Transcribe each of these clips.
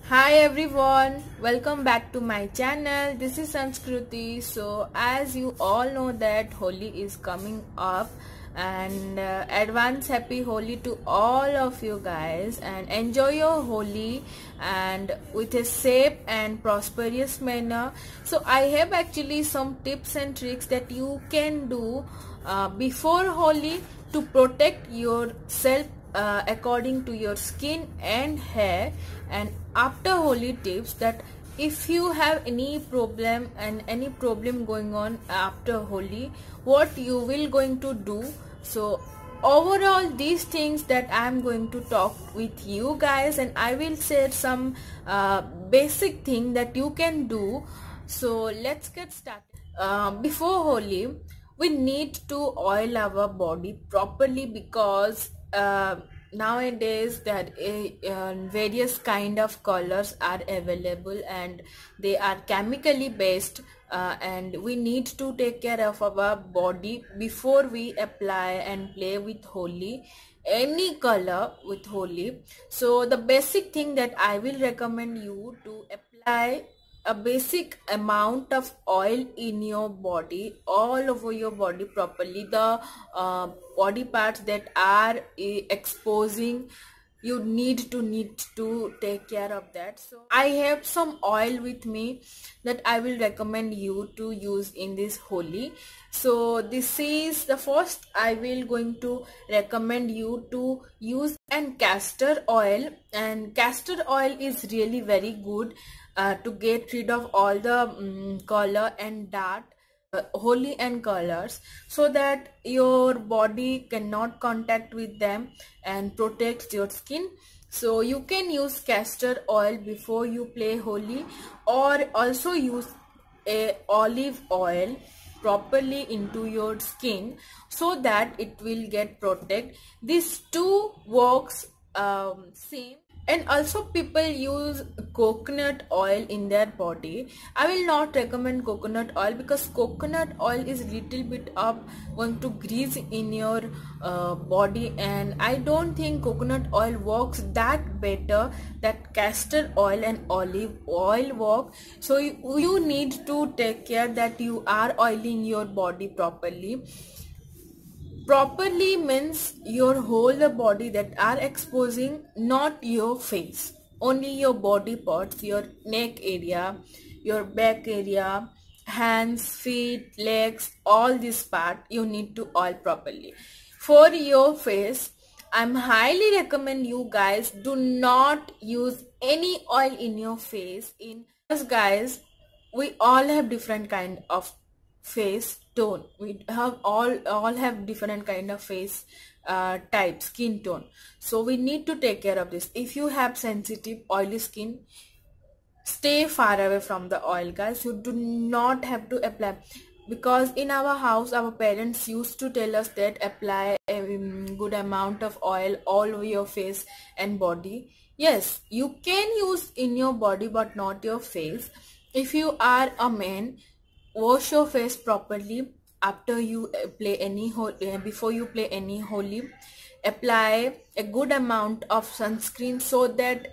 Hi everyone, welcome back to my channel. This is Sanskruti. So as you all know that Holi is coming up, and advance happy Holi to all of you guys, and enjoy your Holi and with a safe and prosperous manner. So I have actually some tips and tricks that you can do before Holi to protect yourself according to your skin and hair, and after Holi tips that if you have any problem going on after Holi, what you will going to do. So overall these things that I am going to talk with you guys, and I will share some basic thing that you can do. So let's get started. Before Holi we need to oil our body properly, because nowadays that various kind of colors are available and they are chemically based, and we need to take care of our body before we apply and play with Holi any color with Holi. So the basic thing that I will recommend you to apply a basic amount of oil in your body, all over your body properly. The body parts that are exposing, you need to take care of that. So I have some oil with me that I will recommend you to use in this Holi. So this is the first I will going to recommend you to use and castor oil, and castor oil is really very good to get rid of all the color and dart, Holi and colors, so that your body cannot contact with them and protects your skin. So you can use castor oil before you play Holi, or also use a olive oil properly into your skin so that it will get protect. These two works same. And also people use coconut oil in their body. I will not recommend coconut oil, because coconut oil is little bit of going to grease in your body, and I don't think coconut oil works that better that castor oil and olive oil work. So you need to take care that you are oiling your body properly. Properly means your whole body that are exposing, not your face, only your body parts, your neck area, your back area, hands, feet, legs, all this part you need to oil properly. For your face, I'm highly recommend you guys do not use any oil in your face, because guys, we all have different kind of face tone. We have all have different kind of face type, skin tone. So we need to take care of this. If you have sensitive oily skin, stay far away from the oil, guys. You do not have to apply, because in our house our parents used to tell us that apply a good amount of oil all over your face and body. Yes, you can use in your body but not your face. If you are a man, wash your face properly after you play any before you play any Holi. Apply a good amount of sunscreen so that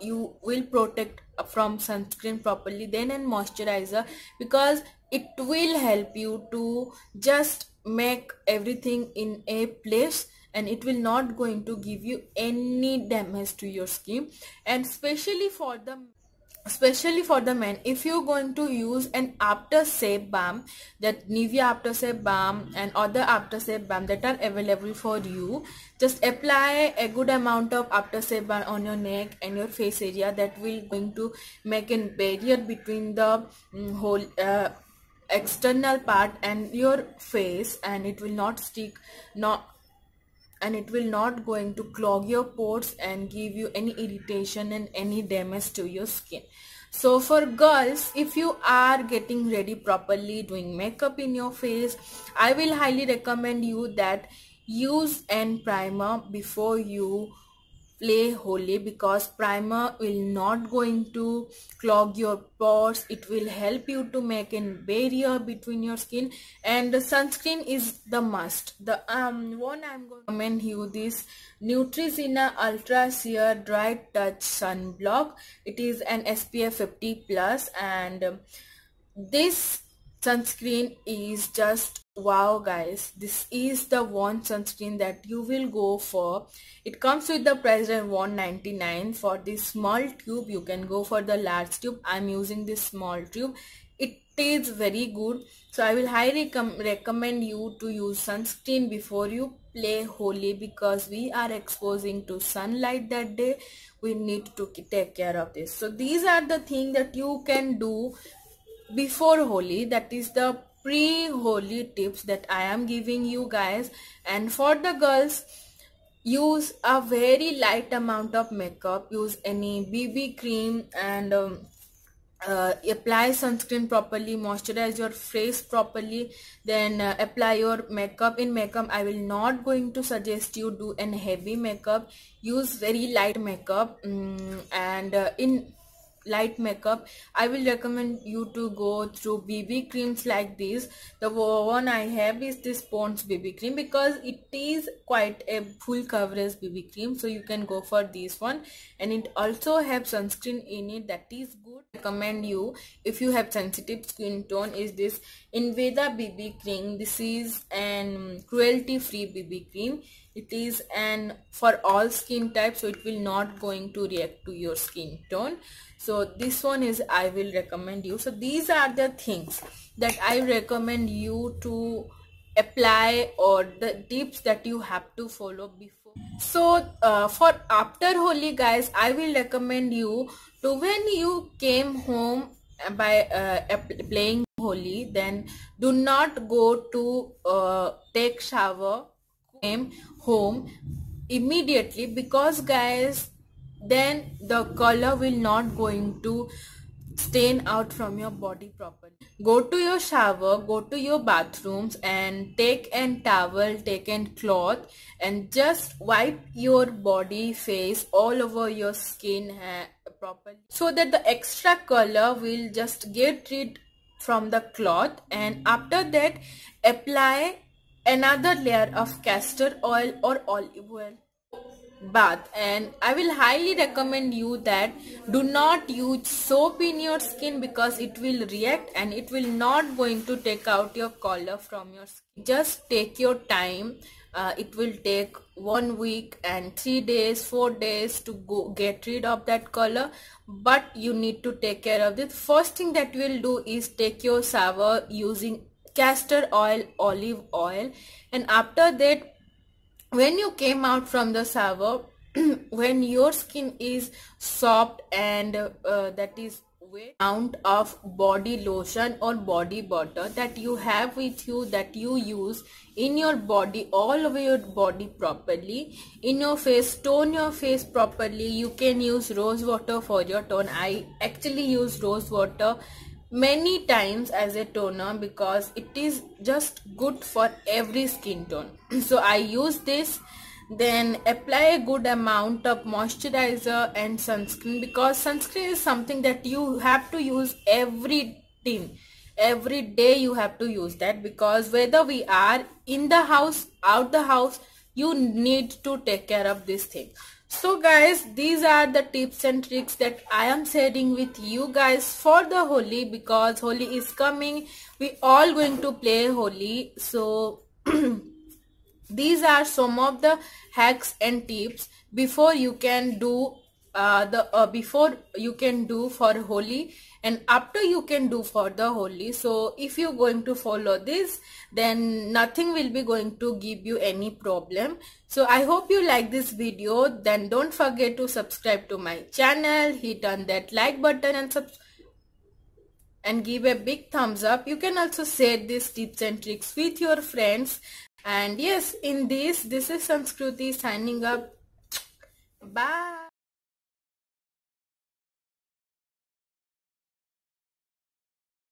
you will protect from sunscreen properly, then and moisturizer, because it will help you to just make everything in a place, and it will not going to give you any damage to your skin. And especially for the men, if you're going to use an aftershave balm, that Nivea aftershave balm and other aftershave balm that are available for you, just apply a good amount of aftershave balm on your neck and your face area. That will going to make a barrier between the whole external part and your face, and it will not stick, and it will not going to clog your pores and give you any irritation and any damage to your skin. So for girls, if you are getting ready properly, doing makeup in your face, I will highly recommend you that use an primer before you play Holi, because primer will not going to clog your pores. It will help you to make a barrier between your skin, and the sunscreen is the must. The one I'm going to recommend you this Neutrogena Ultra Sheer Dry Touch Sunblock. It is an SPF 50 plus, and this sunscreen is just wow guys. This is the one sunscreen that you will go for. It comes with the price of 199 for this small tube. You can go for the large tube. I'm using this small tube. It is very good, so I will highly recommend you to use sunscreen before you play Holi, because we are exposing to sunlight that day. We need to take care of this. So these are the things that you can do before Holi. That is the pre-Holi tips that I am giving you guys. And for the girls, use a very light amount of makeup. Use any BB cream, and apply sunscreen properly, moisturize your face properly, then apply your makeup. In makeup, I will not going to suggest you do an heavy makeup. Use very light makeup, and in light makeup I will recommend you to go through BB creams like this. The one I have is this Pond's BB cream, because it is quite a full coverage BB cream, so you can go for this one, and it also have sunscreen in it. That is good. Recommend you, if you have sensitive skin tone, is this Inveda BB cream. This is an cruelty free BB cream. It is an for all skin types, so it will not going to react to your skin tone. So this one is I will recommend you. So these are the things that I recommend you to apply, or the tips that you have to follow before. So for after Holi guys, I will recommend you to, when you came home by playing Holi, then do not go to take shower, came home immediately, because guys, then the color will not going to stain out from your body properly. Go to your shower, go to your bathrooms, and take an towel, take an cloth, and just wipe your body, face, all over your skin properly, so that the extra color will just get rid from the cloth. And after that, apply another layer of castor oil or olive oil bath. And I will highly recommend you that do not use soap in your skin, because it will react and it will not going to take out your color from your skin. Just take your time. It will take 1 week and 3 days, 4 days to go get rid of that color, but you need to take care of it. First thing that you will do is take your shower using castor oil, olive oil, and after that, when you came out from the shower, when your skin is soft and that is wet, amount of body lotion or body butter that you have with you, that you use in your body, all over your body properly, in your face, tone your face properly. You can use rose water for your tone. I actually use rose water many times as a toner, because it is just good for every skin tone. So I use this. Then apply a good amount of moisturizer and sunscreen, because sunscreen is something that you have to use every day. You have to use that, because whether we are in the house, out the house, you need to take care of this thing. So guys, these are the tips and tricks that I am sharing with you guys for the Holi, because Holi is coming. We all going to play Holi. So these are some of the hacks and tips before you can do before you can do for Holi, and after you can do for the Holi. So if you're going to follow this, then nothing will be going to give you any problem. So I hope you like this video. Then don't forget to subscribe to my channel, hit on that like button, and give a big thumbs up. You can also share these tips and tricks with your friends. And yes, in this is Sanskruti signing up. Bye.